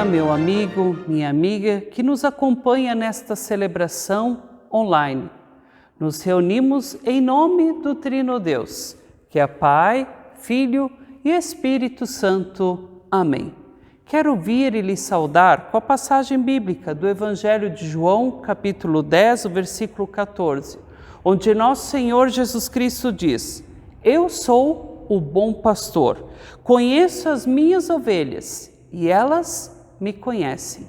meu amigo, minha amiga, que nos acompanha nesta celebração online. Nos reunimos em nome do Trino Deus, que é Pai, Filho e Espírito Santo. Amém. Quero ouvir e lhe saudar com a passagem bíblica do Evangelho de João, capítulo 10, o versículo 14, onde nosso Senhor Jesus Cristo diz: Eu sou o bom pastor, conheço as minhas ovelhas e elas me conhecem.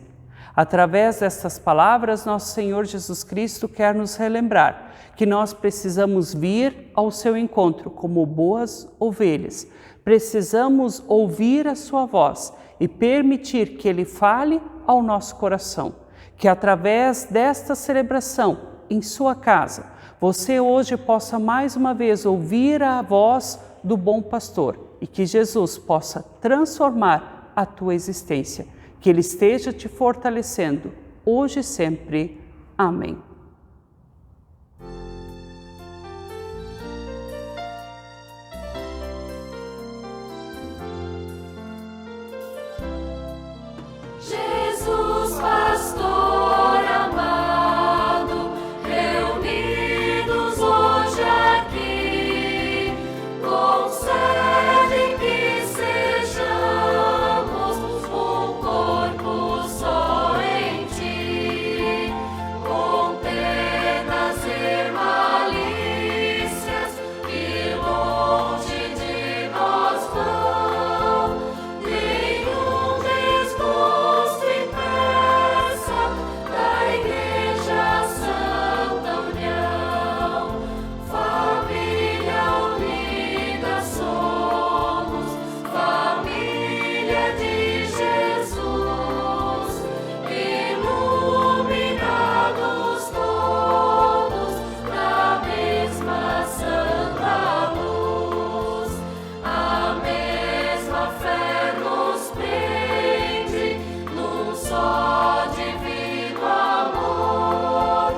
Através destas palavras, nosso Senhor Jesus Cristo quer nos relembrar que nós precisamos vir ao seu encontro como boas ovelhas. Precisamos ouvir a sua voz e permitir que ele fale ao nosso coração. Que através desta celebração em sua casa, você hoje possa mais uma vez ouvir a voz do bom pastor e que Jesus possa transformar a tua existência. Que Ele esteja te fortalecendo, hoje e sempre. Amém. Jesus, pastor amado, reunidos hoje aqui, concede que sejamos um corpo só em ti, com penas e malícias que longe de nós vão, nenhum desgosto impeça da Igreja Santa União. Família unida somos, família de Jesus, iluminados todos na mesma santa luz. A mesma fé nos prende num só divino amor,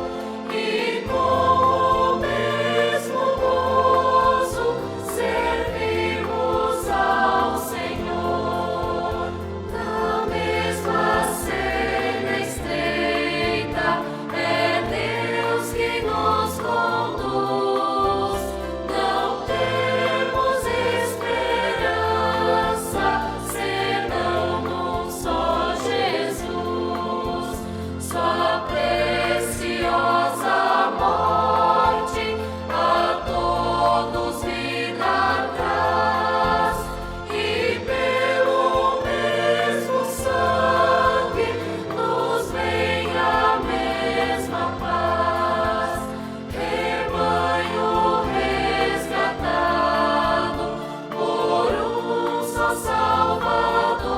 e com o mesmo gozo servimos ao Senhor. Na mesma senda estreita é Deus que nos conduz. Não temos esperança senão num só Jesus. Sua preciosa morte a todos vida traz, e pelo mesmo sangue nos vem a mesma paz. Rebanho resgatado por um só Salvador,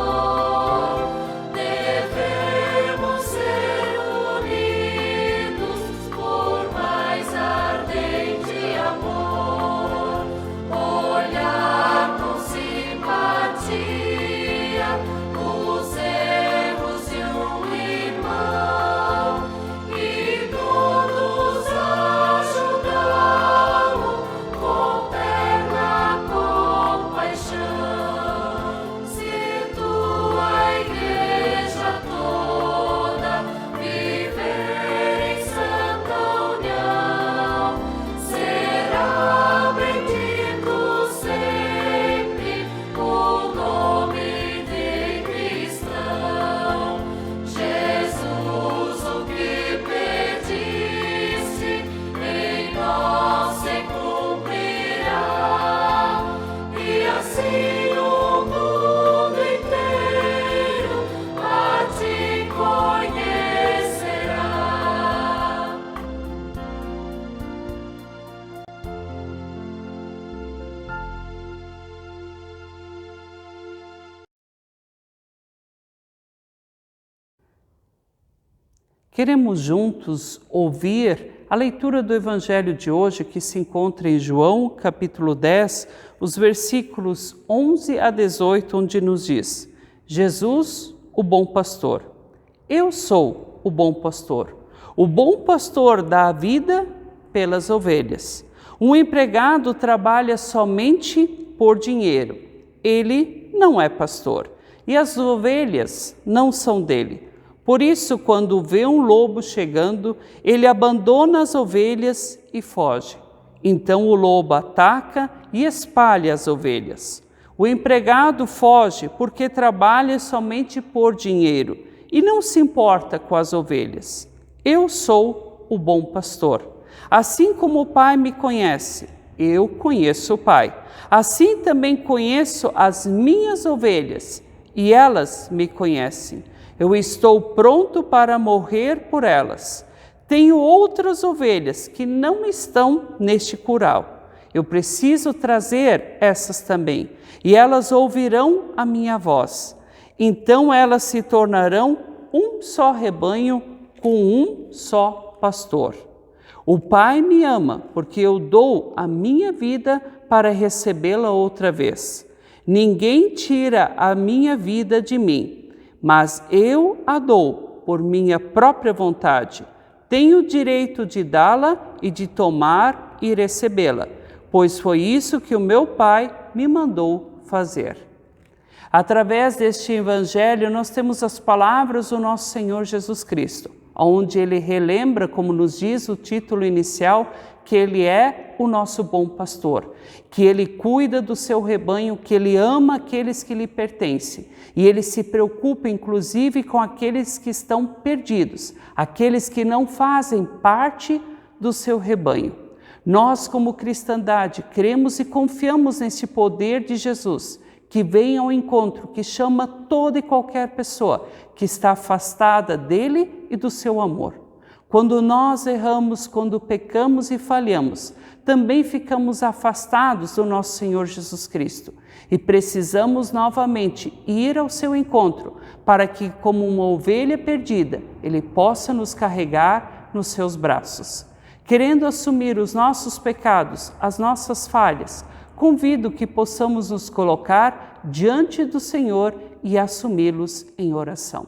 devemos ser unidos por mais ardente amor, olhar com simpatia os erros de um irmão e todos ajudá-lo com terna compaixão. Se tua Igreja toda viver em santa união, será bendito sempre o nome de cristão. Jesus, o que pediste em nós se cumprirá, e assim o mundo inteiro a ti conhecerá. Queremos juntos ouvir a leitura do Evangelho de hoje, que se encontra em João, capítulo 10, os versículos 11 a 18, onde nos diz: Jesus, o bom pastor. Eu sou o bom pastor. O bom pastor dá a vida pelas ovelhas. Um empregado trabalha somente por dinheiro. Ele não é pastor. e as ovelhas não são dele. Por isso, quando vê um lobo chegando, ele abandona as ovelhas e foge. Então o lobo ataca e espalha as ovelhas. O empregado foge porque trabalha somente por dinheiro e não se importa com as ovelhas. Eu sou o bom pastor. Assim como o Pai me conhece, eu conheço o Pai. Assim também conheço as minhas ovelhas e elas me conhecem. Eu estou pronto para morrer por elas. Tenho outras ovelhas que não estão neste curral. Eu preciso trazer essas também, e elas ouvirão a minha voz. Então elas se tornarão um só rebanho com um só pastor. O Pai me ama, porque eu dou a minha vida para recebê-la outra vez. Ninguém tira a minha vida de mim, mas eu a dou por minha própria vontade. Tenho o direito de dá-la e de tomar e recebê-la, pois foi isso que o meu Pai me mandou fazer. Através deste Evangelho, nós temos as palavras do nosso Senhor Jesus Cristo, onde Ele relembra, como nos diz o título inicial, que Ele é o nosso bom pastor, que Ele cuida do seu rebanho, que Ele ama aqueles que lhe pertencem e Ele se preocupa inclusive com aqueles que estão perdidos, aqueles que não fazem parte do seu rebanho. Nós, como cristandade, cremos e confiamos nesse poder de Jesus, que vem ao encontro, que chama toda e qualquer pessoa que está afastada dele e do seu amor. Quando nós erramos, quando pecamos e falhamos, também ficamos afastados do nosso Senhor Jesus Cristo e precisamos novamente ir ao seu encontro para que, como uma ovelha perdida, Ele possa nos carregar nos seus braços. Querendo assumir os nossos pecados, as nossas falhas, convido que possamos nos colocar diante do Senhor e assumi-los em oração.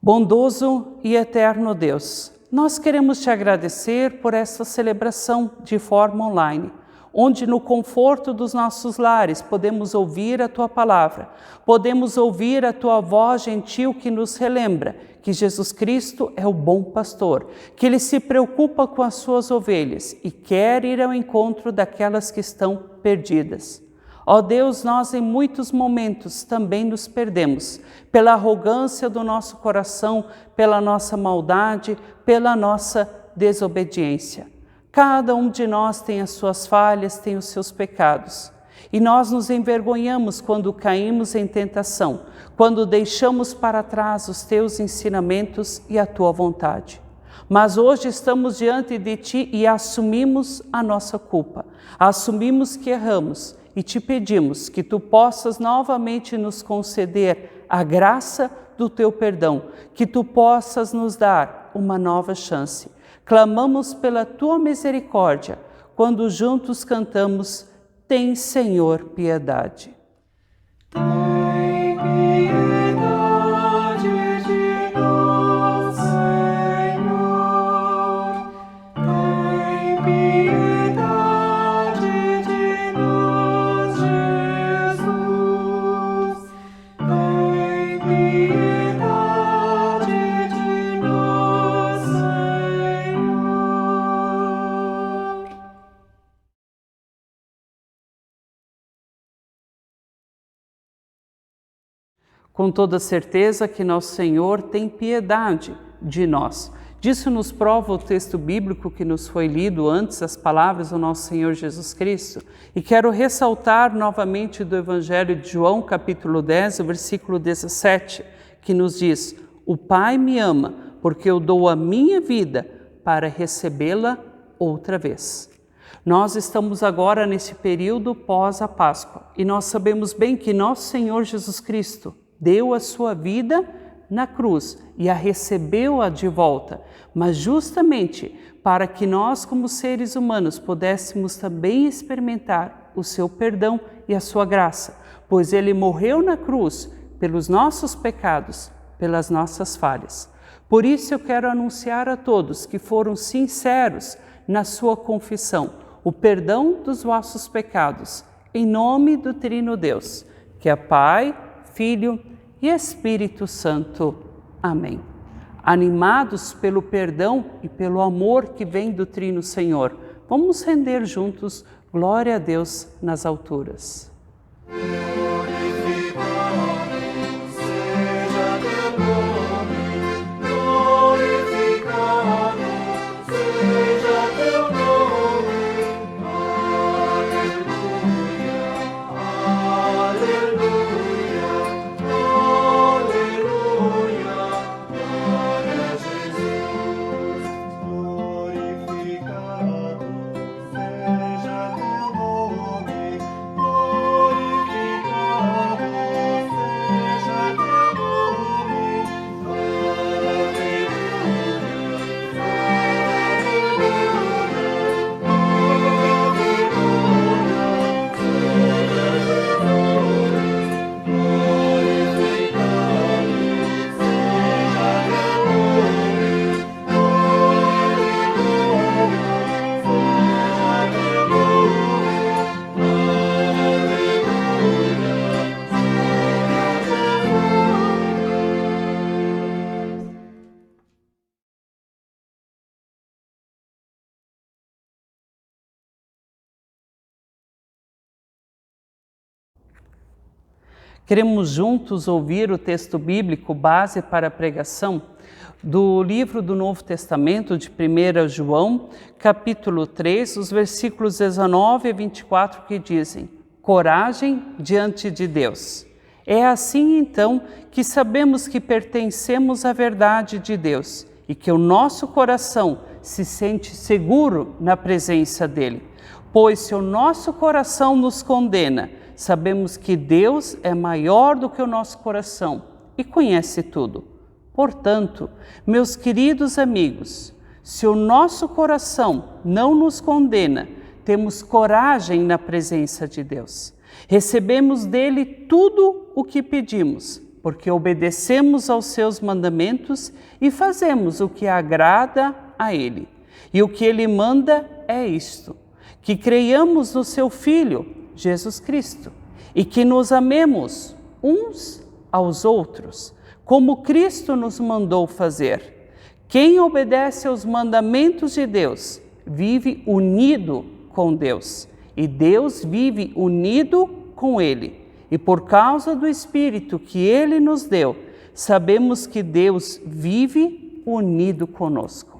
Bondoso e eterno Deus, nós queremos te agradecer por esta celebração de forma online, onde no conforto dos nossos lares podemos ouvir a Tua palavra, podemos ouvir a Tua voz gentil que nos relembra que Jesus Cristo é o bom pastor, que Ele se preocupa com as suas ovelhas e quer ir ao encontro daquelas que estão perdidas. Ó Deus, nós em muitos momentos também nos perdemos pela arrogância do nosso coração, pela nossa maldade, pela nossa desobediência. Cada um de nós tem as suas falhas, tem os seus pecados. E nós nos envergonhamos quando caímos em tentação, quando deixamos para trás os teus ensinamentos e a tua vontade. Mas hoje estamos diante de ti e assumimos a nossa culpa, assumimos que erramos e te pedimos que tu possas novamente nos conceder a graça do teu perdão, que tu possas nos dar uma nova chance. Clamamos pela tua misericórdia quando juntos cantamos: Tem, Senhor, piedade. Tem piedade de nós, Senhor. Tem piedade de nós, Jesus. Tem piedade de nós, Senhor. Com toda certeza que nosso Senhor tem piedade de nós. Disso nos prova o texto bíblico que nos foi lido antes, as palavras do nosso Senhor Jesus Cristo. E quero ressaltar novamente do Evangelho de João, capítulo 10, o versículo 17, que nos diz: O Pai me ama, porque eu dou a minha vida para recebê-la outra vez. Nós estamos agora nesse período pós a Páscoa e nós sabemos bem que nosso Senhor Jesus Cristo deu a sua vida na cruz e a recebeu-a de volta, mas justamente para que nós, como seres humanos, pudéssemos também experimentar o seu perdão e a sua graça, pois Ele morreu na cruz pelos nossos pecados, pelas nossas falhas. Por isso eu quero anunciar a todos que foram sinceros na sua confissão, o perdão dos vossos pecados, em nome do Trino Deus, que é Pai, Filho e Espírito Santo. Amém. Animados pelo perdão e pelo amor que vem do Trino Senhor, vamos render juntos glória a Deus nas alturas. Queremos juntos ouvir o texto bíblico base para a pregação do livro do Novo Testamento de 1 João, capítulo 3, os versículos 19 e 24 que dizem: coragem diante de Deus. É assim então que sabemos que pertencemos à verdade de Deus e que o nosso coração se sente seguro na presença dele. Pois se o nosso coração nos condena, sabemos que Deus é maior do que o nosso coração e conhece tudo. Portanto, meus queridos amigos, se o nosso coração não nos condena, temos coragem na presença de Deus. Recebemos dele tudo o que pedimos, porque obedecemos aos seus mandamentos e fazemos o que agrada a ele. E o que ele manda é isto: que creiamos no seu Filho, Jesus Cristo, e que nos amemos uns aos outros, como Cristo nos mandou fazer. Quem obedece aos mandamentos de Deus vive unido com Deus, e Deus vive unido com ele. E por causa do Espírito que ele nos deu, sabemos que Deus vive unido conosco.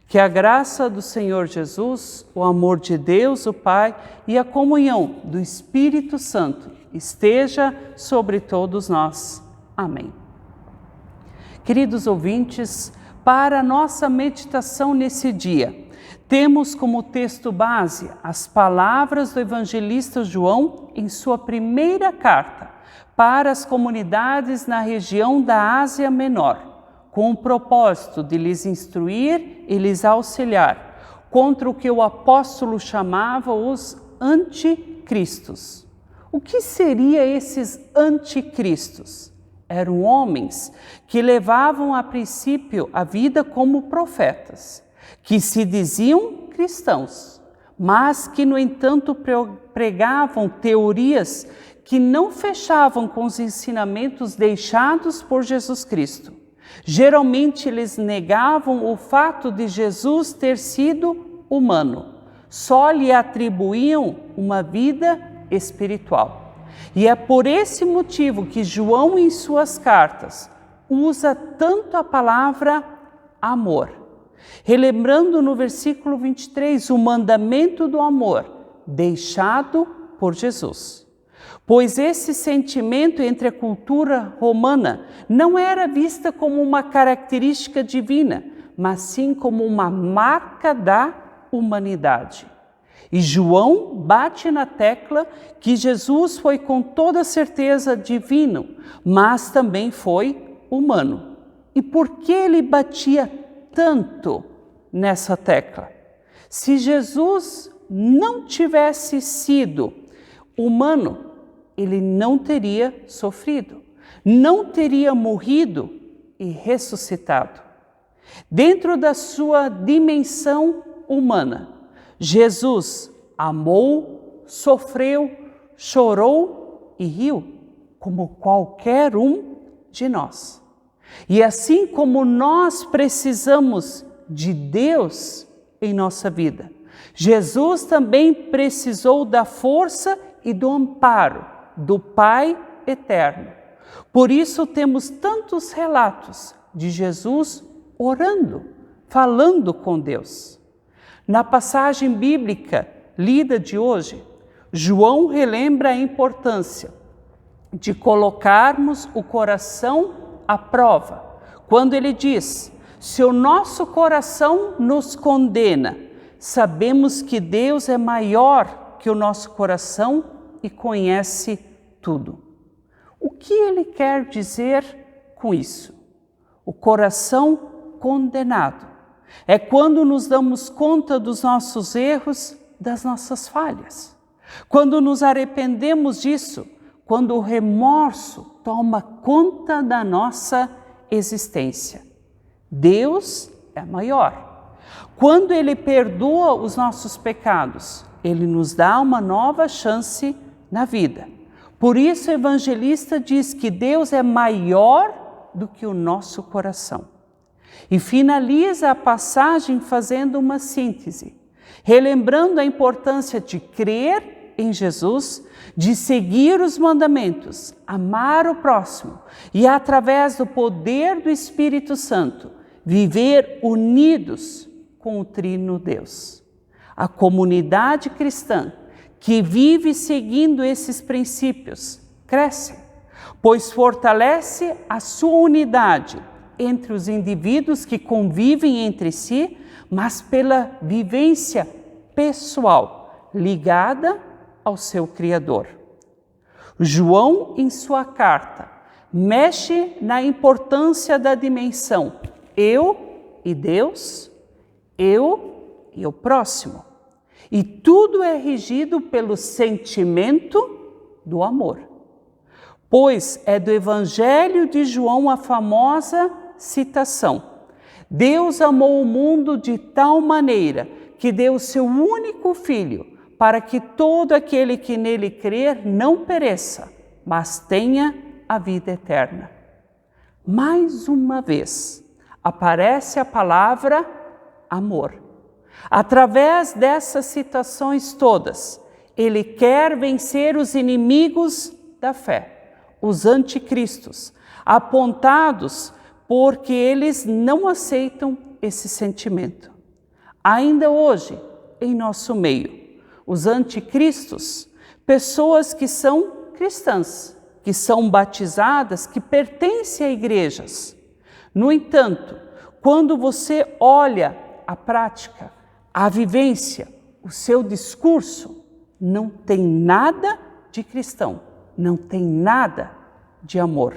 Que a graça do Senhor Jesus, o amor de Deus, o Pai, e a comunhão do Espírito Santo esteja sobre todos nós. Amém. Queridos ouvintes, para a nossa meditação nesse dia, temos como texto base as palavras do evangelista João em sua primeira carta para as comunidades na região da Ásia Menor, com o propósito de lhes instruir e lhes auxiliar contra o que o apóstolo chamava os anticristos. O que seriam esses anticristos? Eram homens que levavam a princípio a vida como profetas, que se diziam cristãos, mas que, no entanto, pregavam teorias que não fechavam com os ensinamentos deixados por Jesus Cristo. Geralmente eles negavam o fato de Jesus ter sido humano, só lhe atribuíam uma vida espiritual. E é por esse motivo que João, em suas cartas, usa tanto a palavra amor, relembrando no versículo 23 o mandamento do amor deixado por Jesus. Pois esse sentimento entre a cultura romana não era vista como uma característica divina, mas sim como uma marca da humanidade. E João bate na tecla que Jesus foi com toda certeza divino, mas também foi humano. E por que ele batia tanto nessa tecla? Se Jesus não tivesse sido humano, ele não teria sofrido, não teria morrido e ressuscitado. Dentro da sua dimensão humana, Jesus amou, sofreu, chorou e riu, como qualquer um de nós. E assim como nós precisamos de Deus em nossa vida, Jesus também precisou da força e do amparo do Pai eterno. Por isso temos tantos relatos de Jesus orando, falando com Deus. Na passagem bíblica lida de hoje, João relembra a importância de colocarmos o coração à prova, quando ele diz: se o nosso coração nos condena, sabemos que Deus é maior que o nosso coração e conhece tudo. O que ele quer dizer com isso? O coração condenado é quando nos damos conta dos nossos erros, das nossas falhas. Quando nos arrependemos disso, quando o remorso toma conta da nossa existência. Deus é maior. Quando Ele perdoa os nossos pecados, Ele nos dá uma nova chance na vida. Por isso o evangelista diz que Deus é maior do que o nosso coração. E finaliza a passagem fazendo uma síntese, relembrando a importância de crer em Jesus, de seguir os mandamentos, amar o próximo e, através do poder do Espírito Santo, viver unidos com o Trino Deus. A comunidade cristã que vive seguindo esses princípios cresce, pois fortalece a sua unidade entre os indivíduos que convivem entre si, mas pela vivência pessoal ligada ao seu Criador. João, em sua carta, mexe na importância da dimensão eu e Deus, eu e o próximo. E tudo é regido pelo sentimento do amor. Pois é do Evangelho de João a famosa citação: Deus amou o mundo de tal maneira que deu o seu único Filho, para que todo aquele que nele crer não pereça, mas tenha a vida eterna. Mais uma vez aparece a palavra amor. Através dessas citações todas, ele quer vencer os inimigos da fé, os anticristos, apontados porque eles não aceitam esse sentimento. Ainda hoje, em nosso meio, os anticristos, pessoas que são cristãs, que são batizadas, que pertencem a igrejas. No entanto, quando você olha a prática, a vivência, o seu discurso, não tem nada de cristão, não tem nada de amor.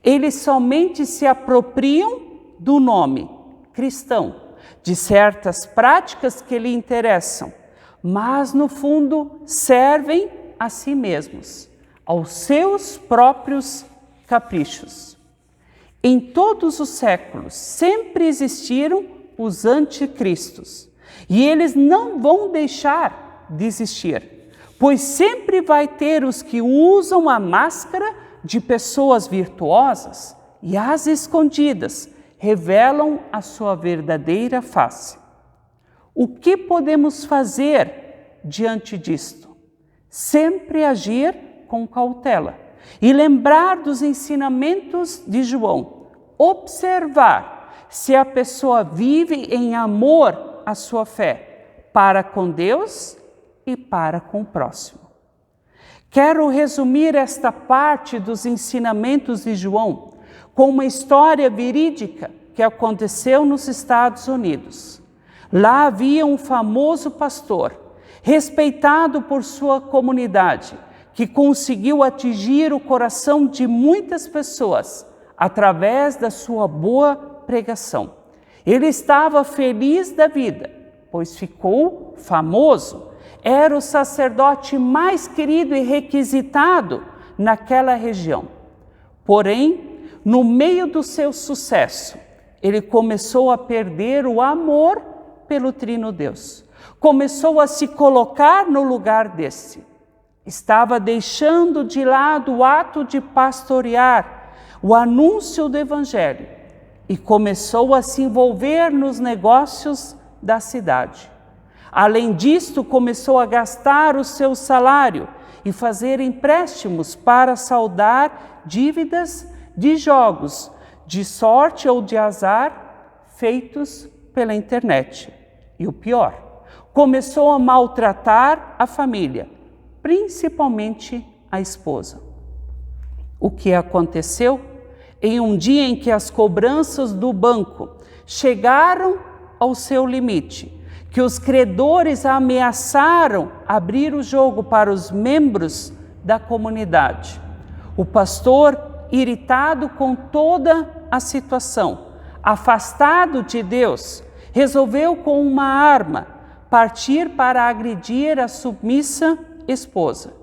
Eles somente se apropriam do nome cristão, de certas práticas que lhe interessam, mas no fundo servem a si mesmos, aos seus próprios caprichos. Em todos os séculos sempre existiram os anticristos e eles não vão deixar de existir, pois sempre vai ter os que usam a máscara de pessoas virtuosas e às escondidas revelam a sua verdadeira face. O que podemos fazer diante disto? Sempre agir com cautela e lembrar dos ensinamentos de João. Observar se a pessoa vive em amor à sua fé, para com Deus e para com o próximo. Quero resumir esta parte dos ensinamentos de João com uma história verídica que aconteceu nos Estados Unidos. Lá havia um famoso pastor, respeitado por sua comunidade, que conseguiu atingir o coração de muitas pessoas através da sua boa pregação. Ele estava feliz da vida, pois ficou famoso. Era o sacerdote mais querido e requisitado naquela região. Porém, no meio do seu sucesso, ele começou a perder o amor pelo Trino Deus. Começou a se colocar no lugar desse. Estava deixando de lado o ato de pastorear, o anúncio do Evangelho, e começou a se envolver nos negócios da cidade. Além disto, começou a gastar o seu salário e fazer empréstimos para saldar dívidas de jogos, de sorte ou de azar, feitos pela internet. E o pior, começou a maltratar a família, principalmente a esposa. O que aconteceu? Em um dia em que as cobranças do banco chegaram ao seu limite, que os credores ameaçaram abrir o jogo para os membros da comunidade. O pastor, irritado com toda a situação, afastado de Deus, resolveu com uma arma partir para agredir a submissa esposa,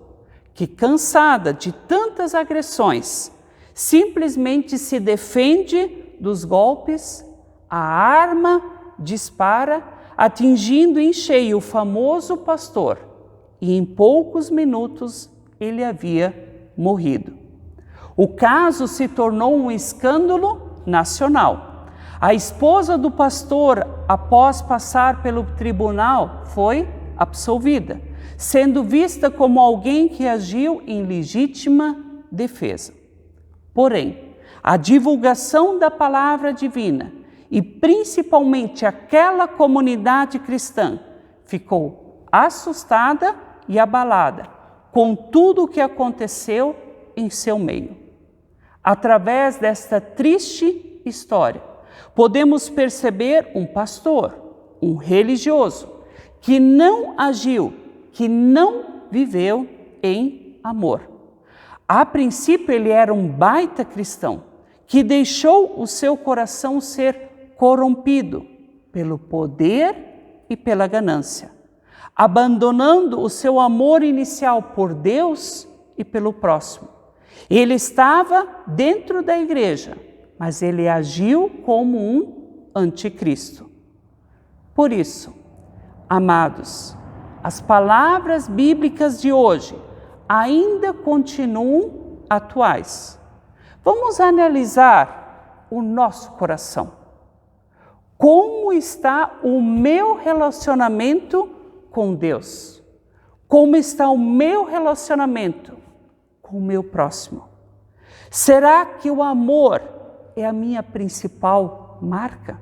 que, cansada de tantas agressões, simplesmente se defende dos golpes, a arma dispara, atingindo em cheio o famoso pastor, e em poucos minutos ele havia morrido. O caso se tornou um escândalo nacional. A esposa do pastor, após passar pelo tribunal, foi absolvida, sendo vista como alguém que agiu em legítima defesa. Porém, a divulgação da palavra divina, e principalmente aquela comunidade cristã, ficou assustada e abalada com tudo o que aconteceu em seu meio. Através desta triste história, podemos perceber um pastor, um religioso, que não agiu, que não viveu em amor. A princípio, ele era um baita cristão, que deixou o seu coração ser corrompido pelo poder e pela ganância, abandonando o seu amor inicial por Deus e pelo próximo. Ele estava dentro da igreja, mas ele agiu como um anticristo. Por isso, amados, as palavras bíblicas de hoje ainda continuam atuais. Vamos analisar o nosso coração. Como está o meu relacionamento com Deus? Como está o meu relacionamento com o meu próximo? Será que o amor é a minha principal marca?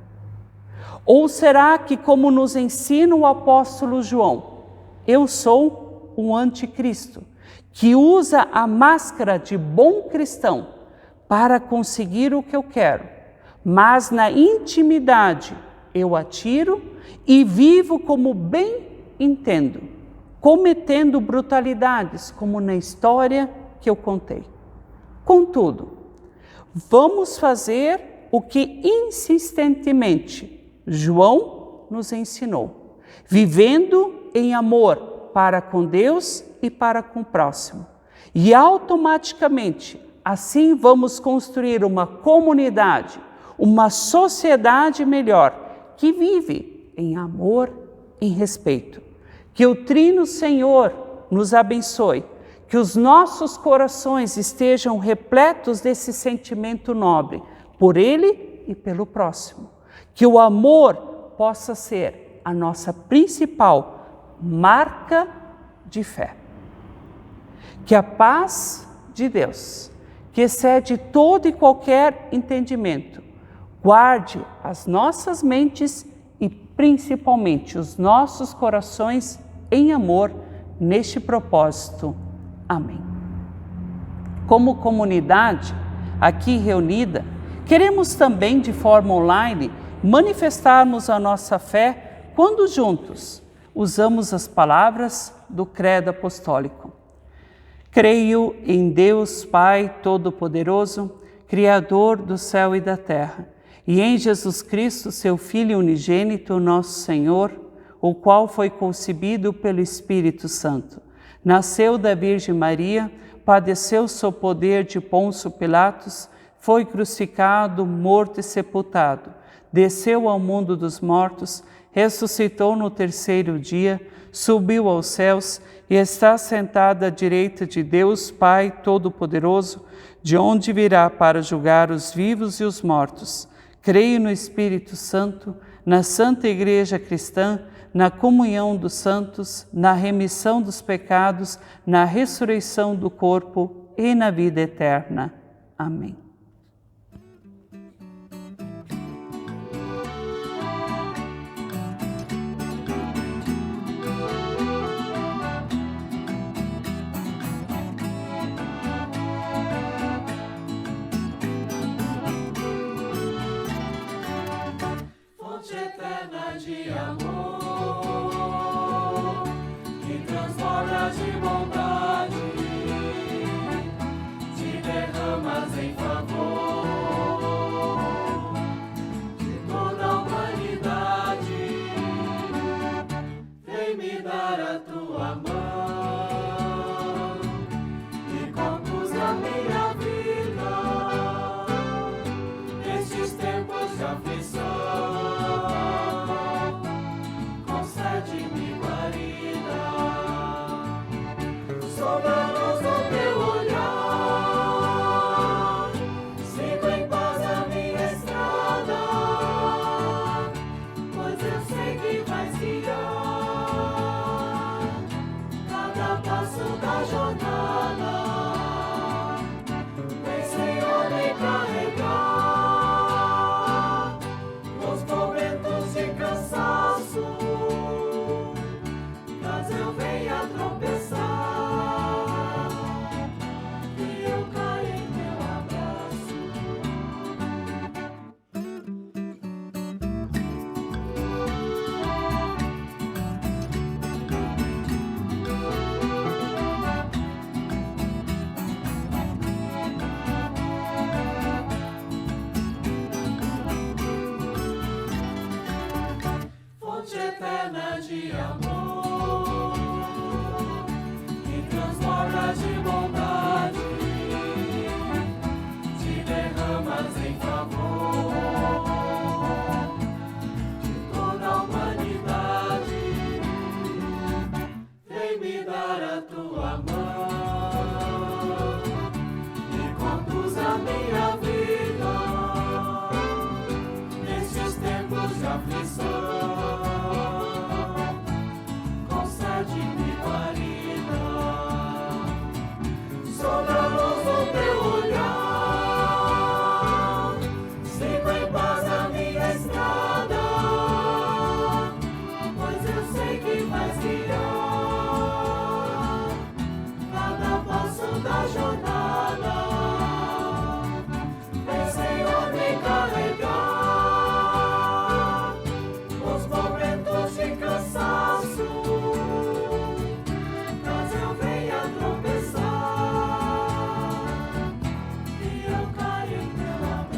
Ou será que, como nos ensina o apóstolo João, eu sou um anticristo, que usa a máscara de bom cristão para conseguir o que eu quero, mas na intimidade eu atiro e vivo como bem entendo, cometendo brutalidades, como na história que eu contei. Contudo, vamos fazer o que insistentemente João nos ensinou, vivendo em amor para com Deus e para com o próximo. E automaticamente, assim vamos construir uma comunidade, uma sociedade melhor, que vive em amor e respeito. Que o Trino Senhor nos abençoe, que os nossos corações estejam repletos desse sentimento nobre, por Ele e pelo próximo. Que o amor possa ser a nossa principal marca de fé. Que a paz de Deus, que excede todo e qualquer entendimento, guarde as nossas mentes e principalmente os nossos corações em amor neste propósito. Amém. Como comunidade aqui reunida, queremos também de forma online manifestarmos a nossa fé quando juntos usamos as palavras do Credo Apostólico. Creio em Deus Pai Todo-Poderoso, Criador do céu e da terra, e em Jesus Cristo, seu Filho unigênito, nosso Senhor, o qual foi concebido pelo Espírito Santo. Nasceu da Virgem Maria, padeceu sob poder de Pôncio Pilatos, foi crucificado, morto e sepultado. desceu ao mundo dos mortos, ressuscitou no terceiro dia, subiu aos céus e está sentado à direita de Deus Pai Todo-Poderoso, de onde virá para julgar os vivos e os mortos. Creio no Espírito Santo, na Santa Igreja Cristã, na comunhão dos santos, na remissão dos pecados, na ressurreição do corpo e na vida eterna. Amém. Fonte eterna de amor, que transbordas de bondade, te derramas em favor de toda a humanidade. Vem me dar a tua mão e conduz a minha vida nestes tempos de aflição. Concede-me guarida, sob a luz do teu olhar, sigo em paz a minha estrada, pois eu sei que vais guiar cada passo da jornada. Vem, Senhor, me carregar nos momentos de cansaço, caso eu venha tropeçar e eu caia em teu abraço. Fonte eterna de amor, que transbordas de bondade, te derramas em favor de toda a humanidade. Vem me dar a tua mão e conduz a minha vida nestes tempos de aflição. Concede-me guarida, sob a luz do teu olhar, sigo em paz a minha estrada, pois eu sei que vais guiar cada passo da jornada. Vem, Senhor, me carregar nos momentos de cansaço, caso eu venha tropeçar e eu caia em teu abraço.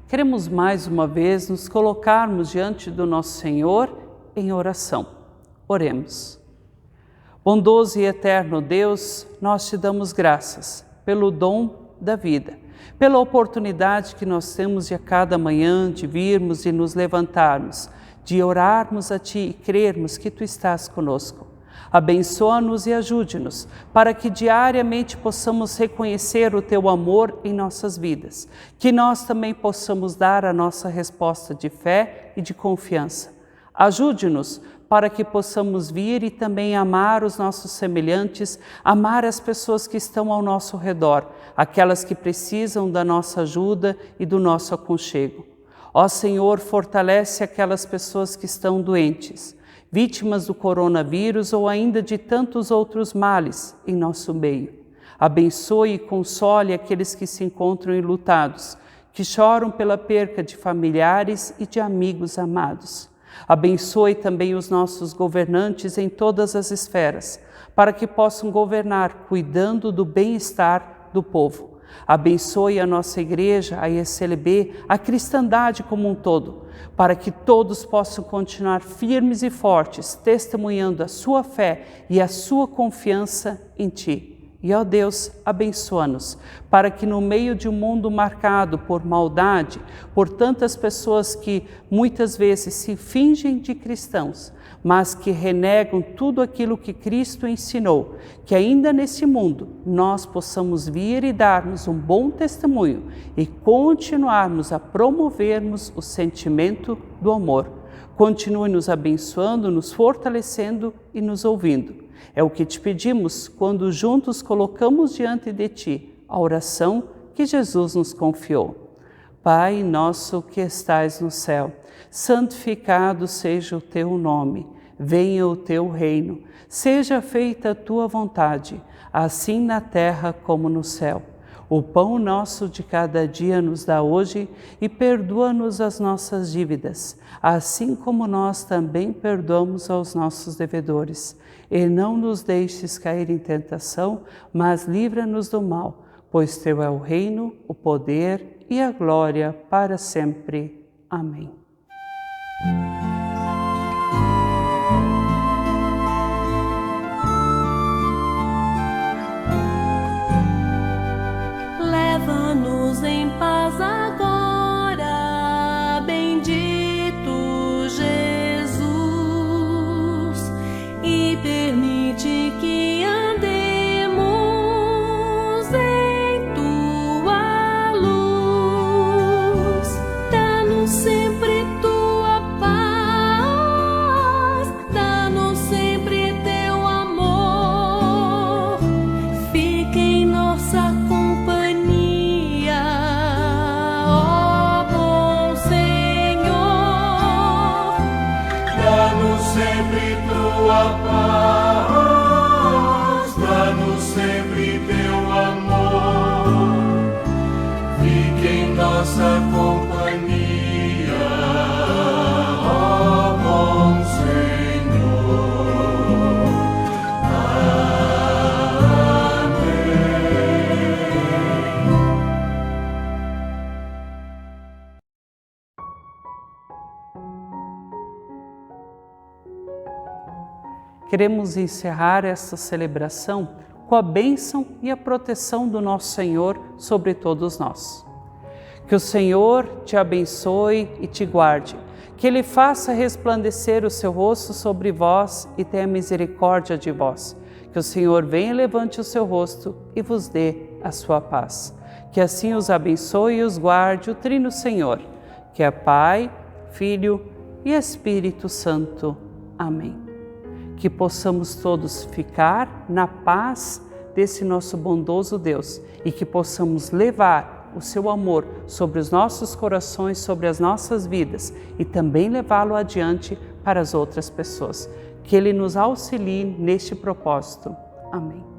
Queremos mais uma vez nos colocarmos diante do nosso Senhor em oração. Oremos. Bondoso e eterno Deus, nós te damos graças pelo dom da vida, pela oportunidade que nós temos de a cada manhã de virmos e nos levantarmos, de orarmos a Ti e crermos que Tu estás conosco. Abençoa-nos e ajude-nos, para que diariamente possamos reconhecer o Teu amor em nossas vidas, que nós também possamos dar a nossa resposta de fé e de confiança. Ajude-nos para que possamos vir e também amar os nossos semelhantes, amar as pessoas que estão ao nosso redor, aquelas que precisam da nossa ajuda e do nosso aconchego. Ó Senhor, fortalece aquelas pessoas que estão doentes, vítimas do coronavírus ou ainda de tantos outros males em nosso meio. Abençoe e console aqueles que se encontram enlutados, que choram pela perca de familiares e de amigos amados. Abençoe também os nossos governantes em todas as esferas, para que possam governar cuidando do bem-estar do povo. Abençoe a nossa igreja, a ECLB, a cristandade como um todo, para que todos possam continuar firmes e fortes, testemunhando a sua fé e a sua confiança em Ti. E, ó Deus, abençoa-nos, para que no meio de um mundo marcado por maldade, por tantas pessoas que muitas vezes se fingem de cristãos, mas que renegam tudo aquilo que Cristo ensinou, que ainda nesse mundo nós possamos vir e darmos um bom testemunho e continuarmos a promovermos o sentimento do amor. Continue nos abençoando, nos fortalecendo e nos ouvindo. É o que te pedimos quando juntos colocamos diante de Ti a oração que Jesus nos confiou. Pai nosso que estais no céu, santificado seja o Teu nome. Venha o Teu reino. Seja feita a Tua vontade, assim na terra como no céu. O pão nosso de cada dia nos dá hoje e perdoa-nos as nossas dívidas, assim como nós também perdoamos aos nossos devedores. E não nos deixes cair em tentação, mas livra-nos do mal, pois Teu é o reino, o poder e a glória para sempre. Amém. Leva-nos em paz agora, bendito Jesus, e permite que andemos em Tua luz. Dá-nos sempre Tua paz, dá-nos sempre Teu amor. Fica em nossa companhia, ó bom Senhor. Dá-nos sempre Tua paz, dá-nos sempre Teu amor. Fique em nossa companhia, ó bom Senhor. Queremos encerrar esta celebração com a bênção e a proteção do nosso Senhor sobre todos nós. Que o Senhor te abençoe e te guarde, que Ele faça resplandecer o seu rosto sobre vós e tenha misericórdia de vós. Que o Senhor venha e levante o seu rosto e vos dê a sua paz. Que assim os abençoe e os guarde o Trino Senhor, que é Pai, Filho e Espírito Santo. Amém. Que possamos todos ficar na paz desse nosso bondoso Deus e que possamos levar o seu amor sobre os nossos corações, sobre as nossas vidas e também levá-lo adiante para as outras pessoas. Que Ele nos auxilie neste propósito. Amém.